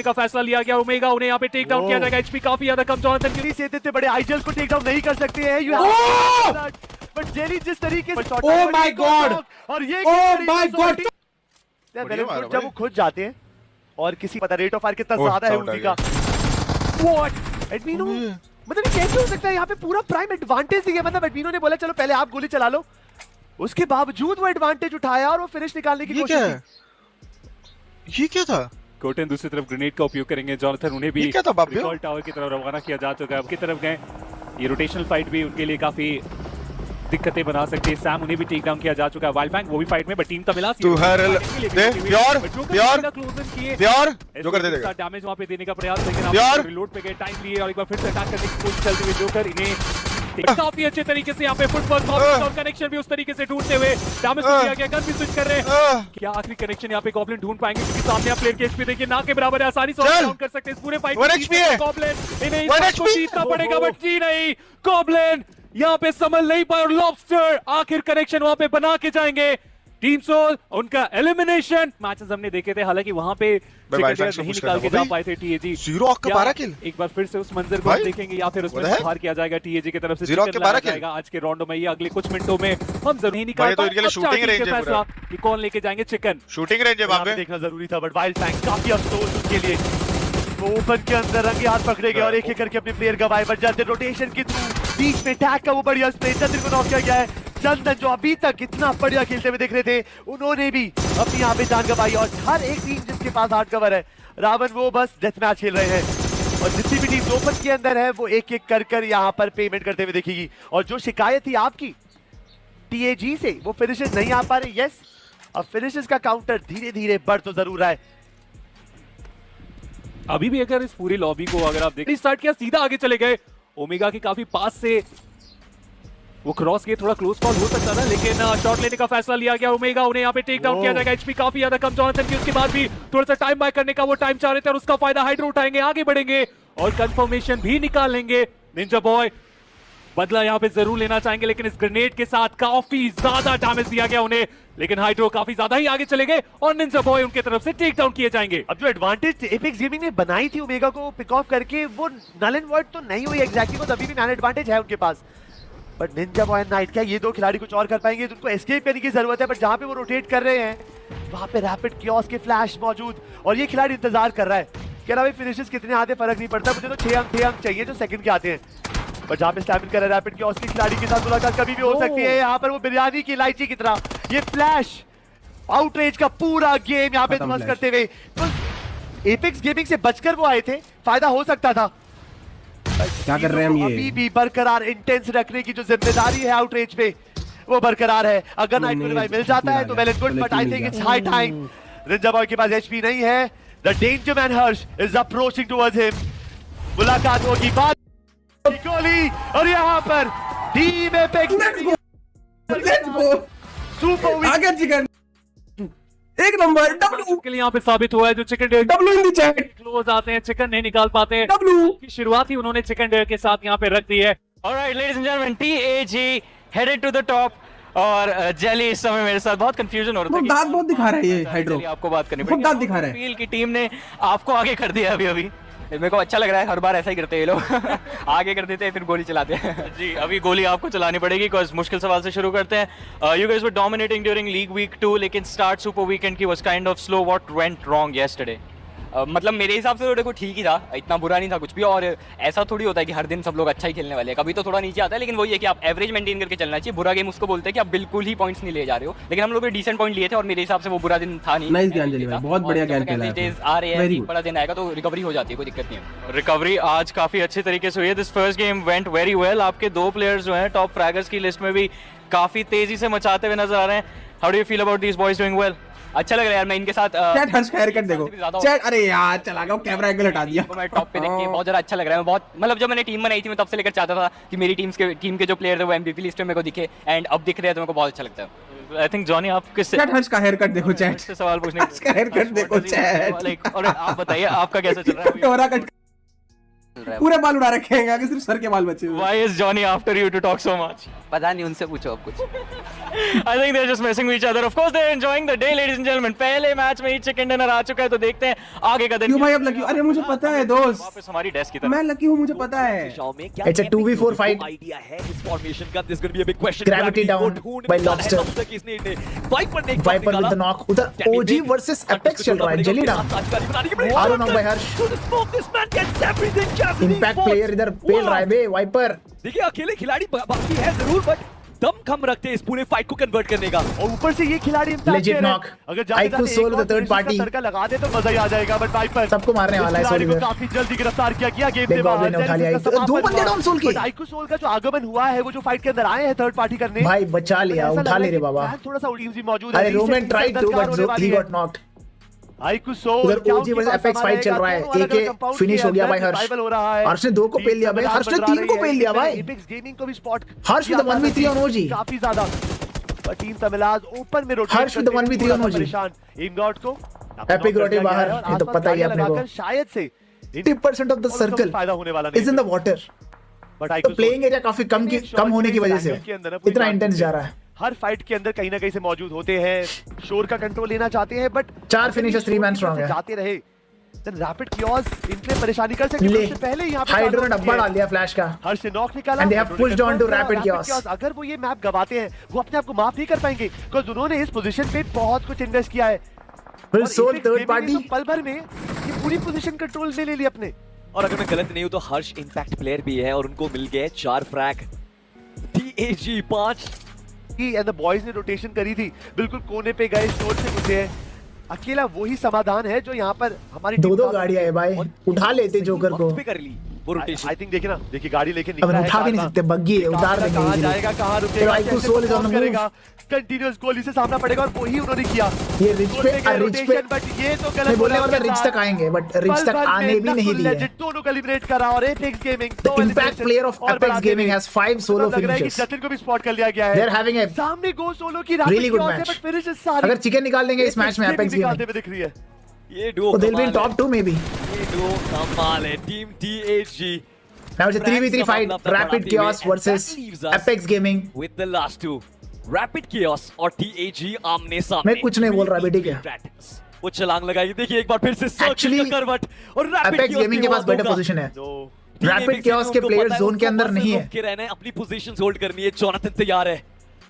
का फैसला लिया गया। ओमेगा उन्हें यहाँ पे टेक डाउन किया जाएगा। एचपी काफी ज्यादा कम। जॉनथन के लिए से इतने बड़े आइजल को टेक डाउन नहीं कर सकते हैं। बट जेली जिस तरीके से ओह माय गॉड और ये ओह माय गॉड जब वो खुद जाते हैं और किसी पता रेट ऑफ फायर कितना ज्यादा है उसी का। व्हाट एडमिनो मतलब ये कैसे हो सकता है? यहाँ पे पूरा प्राइम एडवांटेज दिया। मतलब एडमिनो ने बोला चलो पहले आप गोली चला लो, उसके बावजूद वो एडवांटेज उठाया और वो फिनिश निकालने की कोशिश की। ये क्या था? कोटेन दूसरी तरफ ग्रेनेड का उपयोग करेंगे। जॉनथन उन्हें भी रिकॉल टावर की तरफ रवाना किया जा चुका है। की तरफ गए। ये रोटेशनल फाइट भी उनके लिए काफी दिक्कतें बना सकती है। सैम उन्हें भी टेक डाउन किया जा चुका है। वाइल्ड फैंग वो भी फाइट में, बट टीम का मिला तू हर दे प्योर प्योर जोकर दे देगा। डैमेज वहां पे देने का प्रयास, लेकिन रिलोड पे गए, टाइम लिए और एक बार फिर से अटैक करने की कोशिश चलती हुई जोकर इन्हें काफी अच्छे तरीके से यहाँ पे फुटबॉल और कनेक्शन भी उस तरीके से ढूंढते हुए डैमेज दिया गया। गन भी स्विच कर रहे हैं। क्या आखिरी कनेक्शन यहाँ पे गॉब्लिन ढूंढ पाएंगे? क्योंकि सामने आप प्लेयर के एचपी देखिए ना के बराबर है। आसानी से डाउन कर सकते हैं इस पूरे फाइट में। गॉब्लिन इन्हें इसको जीतना पड़ेगा, बट जी नहीं, गॉब्लिन यहाँ पे संभल नहीं पाए और लॉबस्टर आखिर कनेक्शन वहां पे बना के जाएंगे। टीम सोल उनका एलिमिनेशन मैचेस हमने देखे थे, हालांकि वहां पे नहीं निकाल के जा पाए थे टीएजी। जीरो का 12 किल। एक बार फिर से उस मंजर को देखेंगे या फिर उसमें सुधार किया जाएगा टीएजी की तरफ से। जीरो के 12 किल आज के राउंड में, ये अगले कुछ मिनटों में हम जरूर ही निकाल तो इनके लिए शूटिंग रेंज है पूरा कि कौन लेके जाएंगे चिकन। शूटिंग रेंज है वहां पे, देखना जरूरी था। बट वाइल्ड फैंग काफी अफसोस उसके लिए, वो ओपन के अंदर रंगे हाथ पकड़े गए और एक एक करके अपने प्लेयर गवाए। बट जल्द रोटेशन के थ्रू बीच में टैग का वो बढ़िया स्प्रे चंद्र को नॉक किया गया है। चंदन जो अभी तक इतना बढ़िया खेलते हुए दिख रहे थे, उन्होंने भी अपनी यहाँ पे जान गवाई। और हर एक टीम जिसके पास हार्ड कवर है, रावण वो बस डेथ मैच खेल रहे हैं। और जितनी भी टीम ओपन के अंदर है वो एक एक कर यहाँ पर पेमेंट करते हुए दिखेगी। और जो शिकायत थी आपकी टीएजी से, वो फिनिशेस नहीं आ पा रहे। यस, अब फिनिशेस का काउंटर धीरे धीरे बढ़ तो जरूर रहा है। अभी भी अगर इस पूरी लॉबी को अगर आप देखें, स्टार्ट किया सीधा आगे चले गए। ओमेगा के काफी पास से वो क्रॉस किए, थोड़ा क्लोज कॉल हो सकता था, लेकिन शॉट लेने का फैसला लिया गया। ओमेगा उन्हें यहाँ पे टेक डाउन किया जाएगा। एचपी काफी ज्यादा कम। जॉनथन की उसके बाद भी थोड़ा सा टाइम बाय करने का वो टाइम चाह रहे थे और उसका फायदा हाइड्रो उठाएंगे, आगे बढ़ेंगे और कंफर्मेशन भी निकाल लेंगे। निंजा बॉय बदला यहाँ पे जरूर लेना चाहेंगे, लेकिन इस ग्रेनेड के साथ काफी ज्यादा डैमेज दिया गया उन्हें। लेकिन हाइड्रो काफी ज्यादा ही आगे चले गए और निंजा बॉय उनके तरफ से टेक डाउन किए जाएंगे। अब जो एडवांटेज एपेक्स गेमिंग ने बनाई थी ओमेगा को पिक ऑफ करके, वो नल एंड वॉइड तो नहीं हुई एग्जैक्टली, वो अभी भी मैन एडवांटेज है उनके पास। But Ninja Boy and Knight, क्या ये दो खिलाड़ी कुछ और कर पाएंगे? तो उनको एस्केप करने की जरूरत है। बट जहां पे वो रोटेट कर रहे हैं वहां पे रैपिड कियोस के फ्लैश मौजूद, और ये खिलाड़ी इंतजार कर रहा है, कह रहा भाई फिनिशेस कितने आते फर्क नहीं पड़ता, मुझे तो 6 अंक चाहिए जो सेकंड के आते हैं। पर जहां पे स्टैमिन कर रहा है रैपिड कियोस के खिलाड़ी के साथ मुलाकात कभी भी हो सकती है। यहाँ पर वो बिरयानी की इलायची की तरह ये फ्लैश आउटरेज का पूरा गेम यहाँ पे ध्वस्त करते हुए, तो एपेक्स गेमिंग से बचकर वो आए थे, फायदा हो सकता था। क्या कर रहे हैं हम? ये अभी भी बरकरार इंटेंस रखने की जो जिम्मेदारी है आउटरेज पे, वो बरकरार है। अगर नाइट रिवाइव मिल जाता है तो well and good, but I think it's high time. Ninja boy के पास एचपी नहीं है। The danger man Harsh is approaching towards him. मुलाकात होगी, बात गोली, और यहाँ पर टीम एपेक्स सुपर आगे चिकन एक नंबर डब्ल्यू के लिए यहाँ पे साबित हुआ है। जो chicken dare W in the chat close आते हैं, चिकन नहीं निकाल पाते। डब्ल्यू की शुरुआत ही उन्होंने चिकन डेयर के साथ यहाँ पे रख दी है। Alright ladies and gentleman, TAG headed to the top. और जेली इस समय मेरे साथ बहुत कंफ्यूजन हो रहा था। दांत बहुत दिखा रहा है ये हाइड्रो, आपको बात करनी बहुत दांत दिखा रहा है। फील की टीम ने आपको आगे कर दिया अभी। मेरे को अच्छा लग रहा है, हर बार ऐसा ही करते हैं ये लोग आगे कर देते हैं फिर गोली चलाते हैं जी। अभी गोली आपको चलानी पड़ेगी, बिकॉज मुश्किल सवाल से शुरू करते हैं। You guys were dominating during league week 2, लेकिन स्टार्ट सुपर वीकेंड की was kind of slow. What went wrong yesterday? मतलब मेरे हिसाब से तो देखो ठीक ही था, इतना बुरा नहीं था कुछ भी। और ऐसा थोड़ी होता है कि हर दिन सब लोग अच्छा ही खेलने वाले हैं, कभी तो थोड़ा नीचे आता है। लेकिन वही है कि आप एवरेज मेंटेन करके चलना चाहिए। बुरा गेम उसको बोलते हैं कि आप बिल्कुल ही पॉइंट्स नहीं ले जा रहे हो, लेकिन हम लोग भी डिसेंट पॉइंट लिए थे और मेरे हिसाब से वो बुरा दिन था नहीं। नाइस ज्ञानजलि भाई, बहुत बढ़िया ज्ञान खेला है। आ रहे हैं, बड़ा दिन आएगा तो रिकवरी हो जाती है, कोई दिक्कत नहीं है। रिकवरी आज काफी अच्छे तरीके से हुई है। This first game went very well. आपके दो प्लेयर्स जो हैं टॉप फ्रैगर्स की लिस्ट में भी काफी तेजी से मचाते हुए नजर आ रहे हैं। How do you feel about these boys doing well? अच्छा लग रहा है यार, मैं इनके साथ चैट हर्ष का हेयरकट देखो चैट। अरे यार चला गया, कैमरा एंगल हटा दिया। मैं टॉप पे देख के बहुत ज्यादा अच्छा लग रहा है। मैं बहुत मतलब जब मैंने टीम बनाई थी मैं तब से लेकर चाहता था कि मेरी टीम के जो प्लेयर थे वो एमवीपी लिस्ट में मेरे को दिखे, एंड अब दिख रहे हैं तो मेरे को बहुत अच्छा लगता है। आई थिंक जॉनी आप किससे चैट हर्ष का हेयरकट देखो चैट से सवाल पूछने हर्ष का हेयरकट देखो चैट। लाइक और आप बताइए आपका कैसा चल रहा है? कोरा कट पूरे बाल उड़ा रखे हैं, आगे सिर्फ सर के बाल बचे हुए हैं। Why is Johnny after you to talk so much? पता नहीं, उनसे पूछो अब कुछ। I think they're just messing with each other. Of course they're enjoying the day, ladies and gentlemen. पहले मैच में ही चिकन डिनर आ चुका है, तो देखते हैं आगे का दिन। क्यों भाई अब लकी? अरे मुझे पता है दोस्त, वापस हमारी डेस्क की तरफ। मैं लकी हूँ, मुझे पता है। It's a 2v4 fight. Idea है इस formation का, this is going to be a big question. Gravity down by Lobster. Viper ने Viper with the knock. उधर OG versus Apex चल रहा है, जली डाउन। आरो नॉक बाय हर्ष। Impact player इधर पेल रहा है बे, वाइपर। देखिए अकेले खिलाड़ी बाकी है जरूर, बट दम कम रखते हैं इस पूरे फाइट को कन्वर्ट करने का। और ऊपर से ये खिलाड़ी Legit knock. Aiku Soul with the third party. तड़का लगा दे तो मजा ही आ जाएगा, बट वाइपर सबको मारने वाला है सोल इधर। काफी जल्दी गिरफ्तार किया गेम Big से Goblin ने उठा लिया। दो बंदे डाउन सोल के। आइकू सोल का जो आगमन हुआ है, वो जो फाइट के अंदर आए हैं थर्ड पार्टी करने, भाई बचा लिया, ऐसा उठा लग ले रहा रे है बाबा। कि थोड़ा सा उड़ीन सी मौजूद है। अरे Roman tried to but he got knocked. आइकू सोल उधर OG वर्सेस एपेक्स फाइट चल रहा है, AK फिनिश हो गया भाई हर्ष। हर्ष ने 2 को पेल लिया भाई, हर्ष ने 3 को पेल लिया भाई। एपेक्स गेमिंग को भी spot Harsh with the 1v3 on OG। काफी ज्यादा, पर टीम तमिलाज ओपन में rotate Harsh with the 1v3 on OG। परेशान इनगॉट को Epic रोटे बाहर, ये तो पता ही है अपने को। शायद से 80% of the circle फायदा होने वाला is in the water। तो प्लेइंग एरिया काफी कम होने की वजह से इतना इंटेंस जा रहा है। हर फाइट के अंदर कहीं ना कहीं से मौजूद होते हैं, शोर का कंट्रोल लेना चाहते हैं, बट 4 फिनिशर्स 3 मैन स्ट्रांग है। जाते रहे रैपिड कियोस इनके परेशानी कर सकते ले हैं। पहले यहां पे हाइड्रो ने डब्बा डाल दिया फ्लैश का। हर्ष ने नॉक निकाला And they have pushed on to Rapid Chaos। अगर वो ये मैप गवाते हैं, वो अपने आप को माफ नहीं कर पाएंगे, बिकॉज़ उन्होंने इस पोजीशन पे बहुत कुछ इन्वेस्ट किया है। फिर और Soul Apex third Gaming party ने तो पल भर में ये पूरी पोजीशन कंट्रोल में ले ली अपने। और अगर मैं गलत नहीं हूं तो हर्ष इंपैक्ट प्लेयर भी है और उनको मिल गए 4 frag. TAG 5 and the boys ने रोटेशन करी थी, बिल्कुल कोने पे गए, स्टोर से घुसे हैं। अकेला वही समाधान है जो यहाँ पर हमारी 2 गाड़ियां है भाई, उठा लेते जोकर को। वक्त पे कर ली वो रोटेशन। आई थिंक देखिए ना, देखिए गाड़ी लेके अब निकला है, उठा भी नहीं सकते, बग्गी है, उतार देंगे कहां easily। जाएगा, कहां फिर रुकेगा, आइकू कैसे Soul is on the perform move। करेगा, कंटीन्यूअस गोली से सामना पड़ेगा, और वही उन्होंने किया। ये रिच पे बट ये तो गलत मैं बोलने हो वाला रहा है। रिच तक आएंगे, बट रिच तक आने भी नहीं दिए। Legit दोनों को एलिमिनेट करा, और apex gaming The impact player of Apex Gaming has 5 solo लग रहा है कि finishes। जतिन को भी स्पॉट कर लिया गया है। They're having a सामने गो सोलो की really good match। But finishes सारी अगर चिकन निकाल देंगे इस मैच में Apex निकालते Gaming, हुए दिख रही है। ये डुओ तो they'll be in top 2 maybe। ये डुओ कमाल है। Team TAG Now it's a 3v3 fight, Rapid Chaos versus Apex Gaming। with the last 2 Rapid Chaos और TAG आमने सामने। मैं कुछ नहीं बोल रहा बेटी क्या। वो छलांग लगाई, देखिए एक बार फिर से Actually, करवट, और Rapid Apex Chaos Gaming के पास बेटर पोजीशन है। Rapid Chaos के प्लेयर्स जोन के अंदर नहीं है, के रहना है, अपनी पोजीशंस होल्ड करनी है। जोनाथन तैयार है,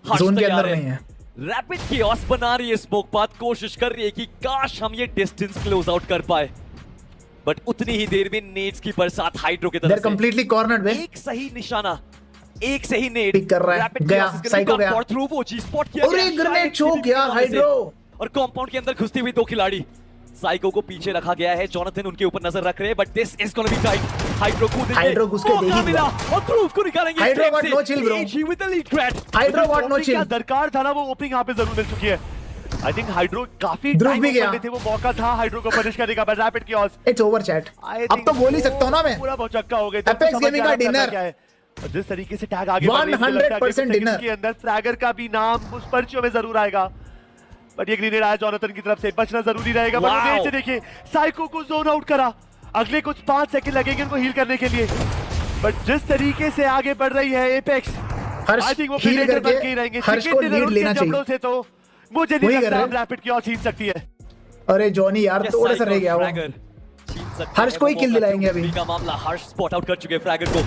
हर्ष जोन के तैयार अंदर नहीं है। रैपिड कियोस बना रही है स्मोक पाथ, कोशिश कर रही है कि काश हम ये डिस्टेंस क्लोज आउट कर पाए, बट उतनी ही देर में नेड्स की बरसात हाइड्रो की They're तरफ से। completely cornered बे। एक सही निशाना, एक सही नेड पिक कर रहा है, Rapid गया, Chaos is gonna psycho come गया। for through, वो चीज spot किया अरे गया, ग्रेनेड शायद चोक किसी यार, भी कोने से। हाइड्रो। और कंपाउंड के अंदर घुसती हुई 2 खिलाड़ी, साइको को पीछे रखा गया है, जोनाथन उनके ऊपर नजर रख रहे हैं, but this is gonna be tight. Hydro कूदेंगे, हाइड्रो घुस के मौका देगी मिला, और थ्रू को निकालेंगे। हाइड्रो स्टेप got से। no chill, bro। TAG with the lead threat। Hydro got no opening क्या chill। दरकार था ना, वो ओपनिंग यहाँ पे जरूर मिल चुकी है। आई थिंक हाइड्रो काफी ध्रुव टाइम भी गया। थे, वो मौका था हाइड्रो को पनिश करने का, but rapid chaos It's over chat। अब तो बोल ही सकता हूँ ना मैं। पूरा भौचक्का हो गए। Apex Gaming का dinner। और जिस तरीके से टैग आगे बढ़ रही है, मुझे लगता है कि 100% seconds dinner। के अंदर फ्रैगर का भी नाम उस पर्चियों में जरूर आएगा, बट ये ग्रेनेड आया जोनाथन की तरफ से, बचना जरूरी रहेगा। But Wow। से देखिए साइको को जोन आउट करा, अगले कुछ 5 सेकंड लगेंगे उनको हील करने के लिए, बट जिस तरीके से आगे बढ़ रही है एपेक्स, हर्ष आई थिंक वो हील प्लेयर बन के ही करके रहेंगे। हर्ष को Chicken dinner लीड लेना उनके जबड़ों चाहिए। से तो मुझे वही नहीं कर रहे लगता हैं। रैपिड कियोस जीत सकती है। अरे जॉनी यार थोड़ा सा रह गया वो। हर्ष को ही किल दिलाएंगे अभी। का मामला, हर्ष स्पॉट आउट कर चुके हैं फ्रैगर को,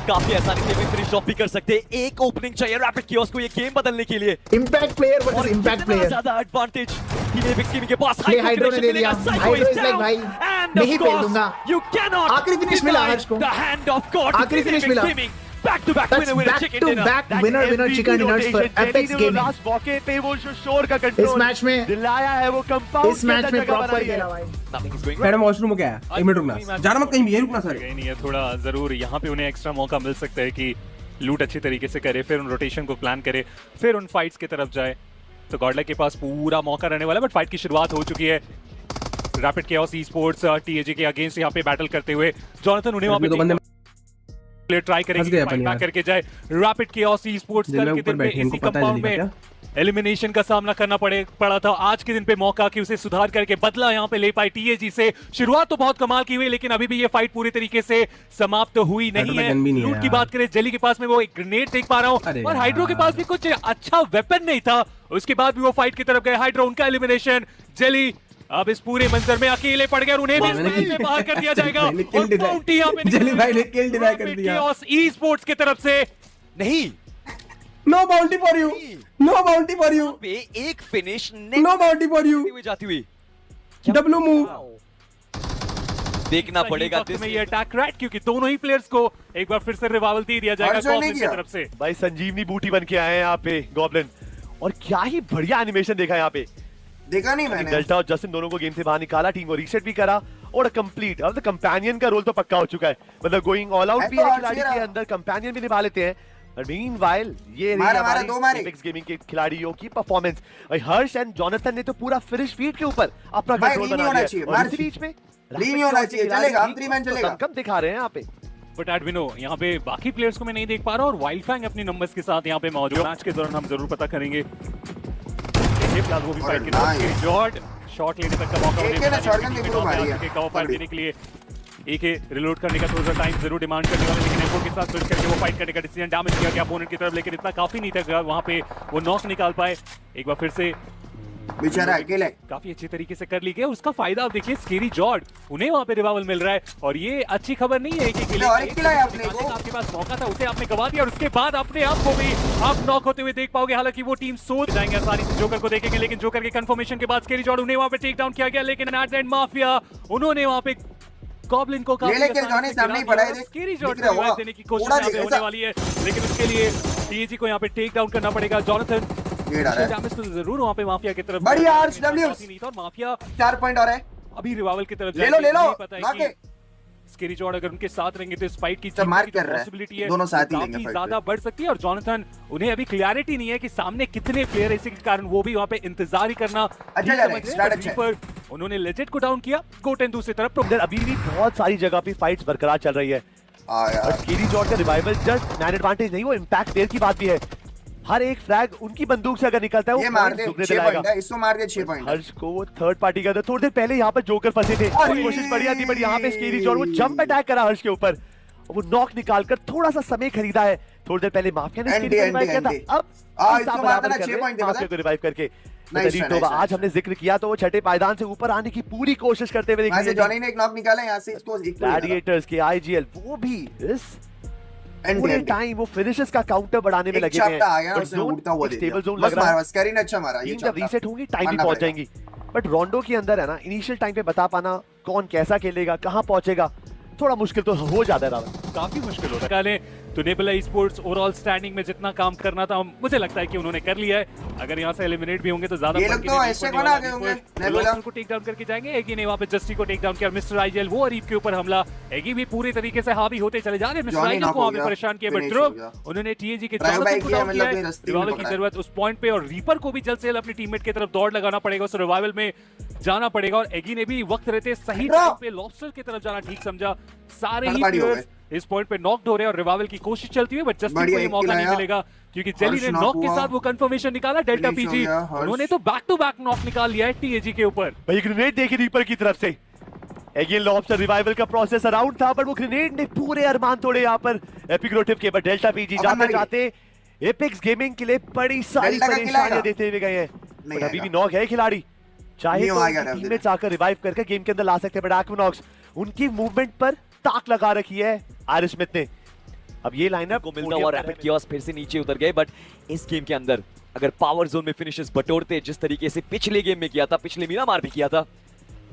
काफी आसानी से भी फिनिश ऑफ भी कर सकते हैं। एक ओपनिंग चाहिए रैपिड कियोस को ये गेम बदलने के लिए, इम्पैक्ट प्लेयर और वर्सेस इम्पैक्ट कितना प्लेयर। ज्यादा एडवांटेज टीम के पास। ये हाइड्रो ने दे दिया। हाइड्रो इज लाइक भाई मैं ही फेल दूंगा। यू कैन नॉट आखिरी फिनिश मिला हर्ष को। द हैंड ऑफ गॉड, आखिरी फिनिश मिला। Back to back That's winner winner back chicken to dinner. back winner chicken dinners for Apex Gaming। Last मौके पे वो जो शोर का कंट्रोल इस मैच में दिलाया है, वो कंपाउंड इस मैच में प्रॉपर खेला भाई। Nothing is going right. Madam washroom में क्या है? 1 मिनट रुकना, जाना मत कहीं भी, यही रुकना सर। कहीं नहीं है, थोड़ा जरूर यहाँ पे उन्हें एक्स्ट्रा मौका मिल सकता है कि लूट अच्छी तरीके से करे, फिर उन रोटेशन को प्लान करे, फिर उन फाइट्स की तरफ जाए। तो गॉडलैक के पास पूरा मौका रहने वाला है, बट फाइट की शुरुआत हो चुकी है। रैपिड कियोस ई-स्पोर्ट्स TAG के अगेंस्ट यहाँ पे बैटल करते हुए जोनाथन उन्हें वहाँ तो बंदे पे ट्राई फंस करेंगे, गए फाइट अपन बैक यार। करके जाए। रैपिड कियोस ई-स्पोर्ट्स जिनमें करके ऊपर दिन में बैठे, इसी इनको पता है कंपाउंड जल्दी में का एलिमिनेशन का सामना करना पड़ा था। आज के दिन पे मौका कि उसे सुधार करके बदला यहाँ पे ले पाए टीएजी से। शुरुआत तो बहुत कमाल की हुई, लेकिन अभी भी ये फाइट पूरी तरीके से समाप्त हुई नहीं है। लूट की बात करें, जेली के पास में वो एक ग्रेनेड देख पा रहा हूँ और हाइड्रो के पास भी कुछ अच्छा वेपन नहीं था। उसके बाद भी वो फाइट की तरफ गए। हाइड्रो उनका एलिमिनेशन, जेली अब इस पूरे मंजर में अकेले पड़ गए और उन्हें भी इस मैच में बाहर कर दिया जाएगा। और बाउंटी यहाँ पे जेली भाई ने किल डिनाई कर दिया। केओस ई स्पोर्ट्स की तरफ से नहीं, no bounty for you, no bounty for you, पे एक finish no bounty for you, जाती हुई डब्ल्यू मूव देखना पड़ेगा वक्त में ये अटैक रैट, क्योंकि दोनों ही प्लेयर्स को एक बार फिर से रिवाइवल दे दिया जाएगा गॉब्लिन की तरफ से। भाई संजीवनी बूटी बन के आए हैं यहाँ पे गॉब्लिन, और क्या ही बढ़िया एनिमेशन देखा यहाँ पे। देखा नहीं मैंने। डेल्टा और जस्टिन दोनों को गेम से बाहर निकाला, टीम को रीसेट भी करा और कंप्लीट। अब तो कंपेनियन का रोल तो पक्का हो चुका है, मतलब गोइंग ऑल आउट भी है खिलाड़ी के अंदर, कंपेनियन भी निभा लेते हैं। But meanwhile, ये एपिक्स गेमिंग के खिलाड़ियों की परफॉर्मेंस। भाई हर्ष एंड जॉनथन ने तो पूरा फिनिश फीड के ऊपर अपना कंट्रोल बना लिया और इसी बीच में नहीं होना चाहिए, चलेगा, हम 3 मैन चलेगा। कम दिखा रहे हैं यहाँ पे। बट एडविनो यहाँ पे बाकी प्लेयर्स को मैं नहीं देख पा रहा, और वाइल्ड फैंग अपने नंबर्स के साथ यहाँ पे मौजूद। मैच के दौरान हम जरूर पता करेंगे। वो भी फाइट के जॉर्ड शॉट लेने तक का मौका कवर फायर देने के लिए एक रिलोड करने का थोड़ा सा टाइम जरूर डिमांड करने वाले, लेकिन एफोर्ट के साथ स्विच करके वो फाइट करने का डिसीजन। डैमेज किया गया अपोनेंट की तरफ, लेकिन इतना काफी नहीं था वहां पे वो नॉक निकाल पाए। एक बार फिर से बेचारा अकेले काफी अच्छी तरीके से कर ली गई। उसका फायदा आप देखिए, स्केरी जॉर्ड उन्हें वहां पे रिवाइवल मिल रहा है, और ये अच्छी खबर नहीं है कि आपके पास मौका था उसे आपने गवा दिया, और उसके बाद अपने आप को भी आप नॉक होते हुए देख पाओगे। हालांकि वो टीम सोच जाएंगे आसानी से, जोकर को देखेंगे, लेकिन जोकर के कंफर्मेशन के बाद स्केरी जॉर्ड उन्हें वहां पे टेक डाउन किया गया। लेकिन एट द एंड माफिया उन्होंने वहां पे गॉब्लिन को सामने ही पड़ा है, स्केरी जॉर्ड को रिवाइव देने की कोशिश यहाँ पे होने वाली है, लेकिन उसके लिए टीएजी को यहाँ पे टेक डाउन करना पड़ेगा। जॉनथन डैमेज तो जरूर वहां पे माफिया की तरफ बढ़िया आरडब्ल्यूज नहीं था, और माफिया 4 पॉइंट और है अभी रिवाइवल की तरफ ले लो पता है कि स्केरी जॉर्ड अगर उनके साथ रहेंगे तो इस फाइट की पॉसिबिलिटी है, दोनों साथ ही लेंगे फाइट, ज्यादा बढ़ सकती है। और जॉनथन उन्हें अभी क्लैरिटी नहीं है कि सामने कितने प्लेयर, इसी के कारण वो भी वहां पे इंतजार ही करना पर उन्होंने लेजेंड को डाउन किया। कोटेन दूसरी तरफ अभी भी बहुत सारी जगह पे फाइट्स बरकरार चल रही है, और स्केरी जॉर्ड का रिवाइवल जस्ट मैन एडवांटेज नहीं, वो इंपैक्ट देर की बात भी है। हर एक फ्रैग उनकी बंदूक से अगर निकलता है वो मार दे 6 पॉइंट है, इसको मार दे 6 पॉइंट। हर्ष को वो थर्ड पार्टी का था, थोड़ी देर पहले यहाँ पर जोकर फंसे थे, कोशिश बढ़िया थी, बट यहाँ पे स्केरी जॉर्ड वो जंप अटैक करा हर्ष के ऊपर, वो नॉक निकालकर थोड़ा सा समय खरीदा है। थोड़ी देर पहले माफिया ने स्केरी को रिवाइव किया था, अब इसको मारना 6 पॉइंट है, माफिया को रिवाइव करके आज हमने जिक्र किया तो वो छठे पायदान से ऊपर आने की पूरी कोशिश करते हुए देखिए। जॉनी ने एक नॉक निकाला यहाँ से, इसको ग्लैडिएटर्स के आईजीएल वो भी इस पूरे टाइम वो फिनिशेस का काउंटर बढ़ाने में लगे हैं, स्टेबल जोन लग रहा है, स्कैरी ने अच्छा मारा। ये जब रीसेट होंगी टाइम भी पहुंच जाएंगी, बट रोंडो के अंदर है ना, इनिशियल टाइम पे बता पाना कौन कैसा खेलेगा, कहां पहुंचेगा, थोड़ा मुश्किल तो हो जाता है, काफी मुश्किल होता है। तो नेबुला ई-स्पोर्ट्स ओवरऑल स्टैंडिंग में जितना काम करना था मुझे लगता है कि उन्होंने कर लिया है। अगर यहाँ से एलिमिनेट भी होंगे तो ज्यादा को टेक डाउन करके जाएंगे। एगी ने वहाँ पे जस्टी को टेक डाउन किया, मिस्टर आईजीएल वो अरीब के ऊपर हमला, एगी भी पूरी तरीके से हावी होते चले जा रहे हैं। मिस्टर आईजीएल को वहाँ पे परेशान किया, बट ध्रुव उन्होंने टीएजी के रिवाइवल की जरूरत उस पॉइंट पे, और रीपर को भी जल्द से जल्द अपनी टीममेट की तरफ दौड़ लगाना पड़ेगा, उस रिवाइवल में जाना पड़ेगा। और एगी ने भी वक्त रहते सही टाइम पे लॉबस्टर की तरफ जाना ठीक समझा। सारे ही प्लेयर्स इस पॉइंट पे नॉकड हो रहे हैं और रिवाइवल की कोशिश चलती है, बट जस्टिन को ये मौका नहीं मिलेगा, क्योंकि जेली ने नॉक के साथ वो कंफर्मेशन निकाला। डेल्टा पीजी उन्होंने तो बैक टू बैक नॉक निकाल लिया है टीएजी के ऊपर। भाई ग्रेनेड देखी रीपर की तरफ से, अगेन लॉबस्टर रिवाइवल का प्रोसेस अराउंड था, बट वो ग्रेनेड ने पूरे अरमान तोड़े यहाँ पर एपिक रोटिव के। बट डेल्टा पीजी जाते जाते एपिक्स गेमिंग के लिए बड़ी सारी परेशानियां देते हुए गए हैं, बट अभी भी नॉक है खिलाड़ी, चाहे तो टीममेट्स आकर रिवाइव करके गेम के अंदर ला सकते हैं, बट एक्विनॉक्स उनकी मूवमेंट पर ताक लगा रखी है आयरिश स्मिथ ने। अब ये लाइनअप को मिलता हुआ रैपिड कियोस फिर से नीचे उतर गए, बट इस गेम के अंदर अगर पावर जोन में फिनिशेस बटोरते जिस तरीके से पिछले गेम में किया था, पिछले मीरामार भी किया था,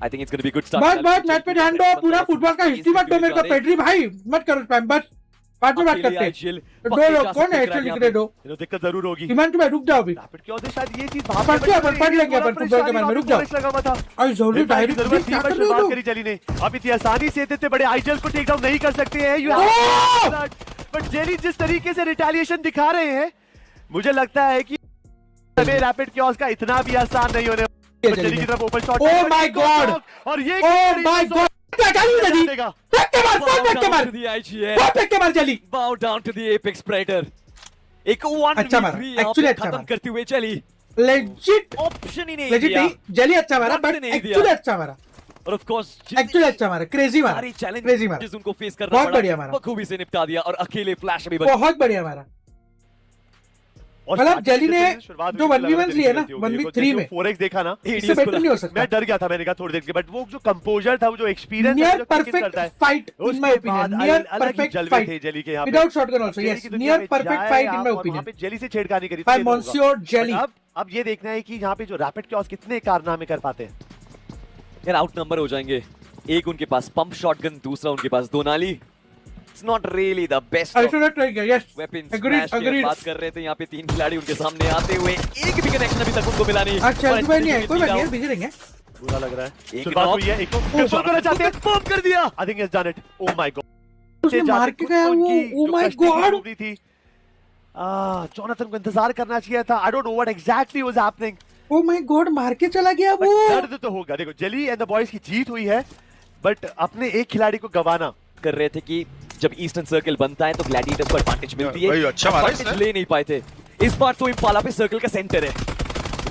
आई think it's gonna be good start. बस मैच पे ध्यान दो, पूरा फुटबॉल का हिस्ट्री मत दो मेरे को पेड्री भाई, मत करो स्पैम, बस बाद में बात करते हैं। दो लोग कौन है एक्चुअली लिख दो, दिक्कत जरूर होगी। ईमान तुम्हें रुक जाओ अभी, रैपिड कियोस से शायद ये चीज पढ़ लेंगे अपन फुटबॉल के बारे में, रुक जाओ। लगा हुआ था आई जरूरी डायरी जरूरत थी, पर शुरुआत करी जेली ने। अब इतनी आसानी से इतने बड़े आईजीएल को टेक डाउन नहीं कर सकते हैं यू, बट जेली जिस तरीके से रिटेलिएशन दिखा रहे हैं, मुझे लगता है कि रैपिड कियोस का इतना भी आसान नहीं होने वाला। जेली की तरफ open shot, oh my God, और ये oh my God, Bow down to the Apex Predator. एक 1v3 अच्छा मारा, यहाँ actually पे अच्छा खत्म मारा। करते हुए चली लेजिट ऑप्शन ही नहीं लेजिट दिया नहीं, जली अच्छा मारा वक्त बट नहीं दिया। एक्चुअली अच्छा मारा, और ऑफ कोर्स एक्चुअली अच्छा मारा, क्रेजी मारा, सारी क्रेजी मारा, चैलेंजेस उनको फेस करना बहुत पड़ा, बढ़िया मारा। बखूबी से निपटा दिया और अकेले फ्लैश भी बच बहुत बढ़िया मारा। मतलब जेली ने जो 1v1 लिए ना 1v3 में 4x देखा ना, इससे बेटर नहीं हो सकता। मैं डर गया था, मैंने कहा थोड़ी देर के, बट वो जो कंपोजर था, वो जो experience near perfect fight in my opinion, near perfect fight jelly के यहाँ पे without shotgun also, yes near perfect fight in my वहाँ ओपिनियन पे जेली से छेड़खानी करी बाय मॉन्सियोर जेली। अब ये देखना है कि यहाँ पे जो रैपिड क्योस कितने कारनामे कर पाते हैं। यार आउट नंबर हो जाएंगे। एक उनके पास पंप शॉटगन, दूसरा उनके पास दोनाली। It's not really the best I should try किया, यस वेपन एग्रीड स्मैश की एग्रीड। बात कर रहे थे। यहाँ पे 3 खिलाड़ी उनके सामने आते हुए, एक भी कनेक्शन अभी तक उनको मिला नहीं। अच्छा और भाई नहीं है, कोई बात नहीं, down। बिजी रहेंगे। बुरा लग रहा है। एक शुरुआत knock। हुई है, एक को कंफर्म करना चाहते हैं, कंफर्म कर दिया। I think is done it. Oh my God, उसने मार के गया वो, ओ माय गॉड। थी जोनाथन को इंतजार करना चाहिए था। I don't know what exactly was happening. Oh my God, मार के चला गया वो। दर्द तो होगा। देखो जेली एंड द बॉयज की जीत हुई है, बट अपने एक खिलाड़ी को गवाना। कर रहे थे कि जब ईस्टर्न सर्कल बनता है तो ग्लैडिएटर्स को एडवांटेज मिलती है। भाई, अच्छा मारा Advantage इसने। ले नहीं पाए थे। इस बार तो इम्पाला पे सर्कल का सेंटर है।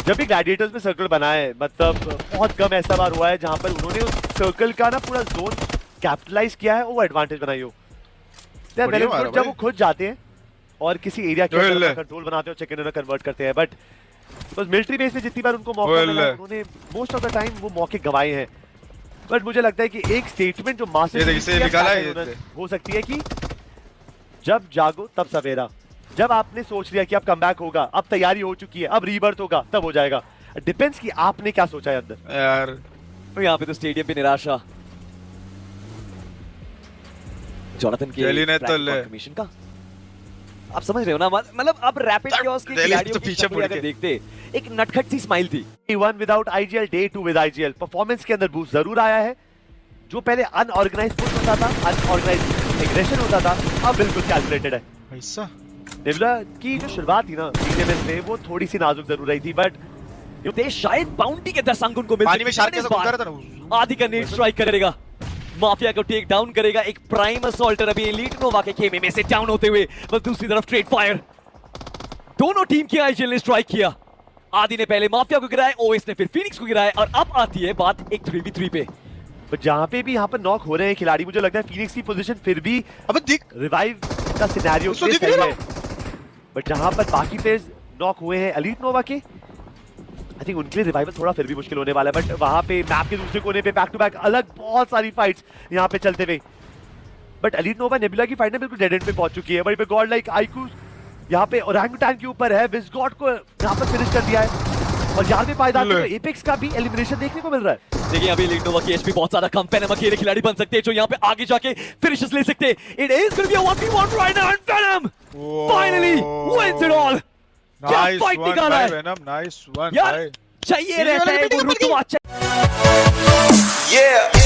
जब भी ग्लैडिएटर्स में सर्कल बना है, मतलब बहुत कम ऐसा बार हुआ है जहां पर उन्होंने उस सर्कल का ना पूरा जोन कैपिटलाइज किया है, वो एडवांटेज बनाई हो। बढ़िया मारा जब वो भाई। खुद जाते हैं और किसी एरिया के ओए अंदर ले। कंट्रोल बनाते हैं और चिकन में कन्वर्ट करते हैं, बट बस मिलिट्री बेस में जितनी बार उनको मौका ओए मिला ले। उन्होंने मोस्ट ऑफ द टाइम वो मौके गवाए हैं। बट मुझे लगता है कि एक स्टेटमेंट जो मास्टर ये देख, इसे निकाला है ये। हो सकती है कि जब जागो तब सवेरा। जब आपने सोच लिया कि अब कमबैक होगा, अब तैयारी हो चुकी है, अब रीबर्थ होगा, तब हो जाएगा। डिपेंड्स कि आपने क्या सोचा है अंदर। यार तो यहाँ पे तो स्टेडियम पे निराशा जोनाथन के जेली ने तो ले। कमीशन का आप समझ रहे हो ना, मतलब अब रैपिड क्योस के जेली खिलाड़ियों तो की पीछे शक्ल मुड़ अगर के। देखते, एक नटखट सी स्माइल थी। Day 1 without IGL, day 2 with IGL. Performance के अंदर बूस्ट जरूर आया है। जो पहले अनऑर्गेनाइज्ड पुश होता था, अनऑर्गेनाइज्ड एग्रेशन होता था, अब बिल्कुल कैलकुलेटेड है। ऐसा निबला की जो शुरुआत थी ना बीजेएमएस में, वो थोड़ी सी नाजुक जरूर रही थी, बट ते शायद बाउंटी के 10 अंक उनको मिल पानी में शार्क सकते कैसा हैं इस घूमता बार। रहता ना। आदि का नेट स्ट्राइक करेगा, माफिया को टेक डाउन करेगा। एक प्राइम असॉल्टर अभी एलीट नोवा के खेमे में से डाउन होते हुए, बस दूसरी तरफ स्ट्रेट फायर। दोनों टीम की आईजीएल ने स्ट्राइक किया। आदि ने पहले माफिया को गिराया, ओएस ने फिर फीनिक्स को गिराया, और अब आती है बात एक 3v3 पे। बट जहाँ पे भी यहाँ पर नॉक हो रहे हैं खिलाड़ी, मुझे लगता है फीनिक्स की पोजीशन फिर भी अबे दिख रिवाइव का सिनेरियो उसको दिख सही नहीं है। बट जहाँ पर बाकी प्लेयर्स नॉक हुए हैं एलीट नोवा के, आई थिंक उनके लिए रिवाइवल थोड़ा फिर भी मुश्किल होने वाला है। बट वहाँ पे मैप के दूसरे कोने पे बैक टू बैक अलग बहुत सारी फाइट्स यहाँ पे चलते हुए। बट एलीट नोवा नेबुला की फाइट ना बिल्कुल डेड एंड पे पहुंच चुकी है। वहीं पे गॉड लाइक आइकू यहाँ पे ओरंगुटान के ऊपर है, विस्गॉड को यहाँ पर फिनिश कर दिया है। और 11वें पायदान पे एपेक्स का भी एलिमिनेशन देखने को मिल रहा है। देखिए अभी एलीट नोवा की एचपी बहुत ज्यादा कम है। अकेले खिलाड़ी बन सकते हैं जो यहाँ पे आगे जाके फिनिशेस ले सकते हैं। It is going to be a 1v1 right now and venom finally wins it all. क्या नाइस फाइट वन निकाला भाई है वेनम, नाइस वन यार। भाई। चाहिए रहता है वो रुतबा। Yeah.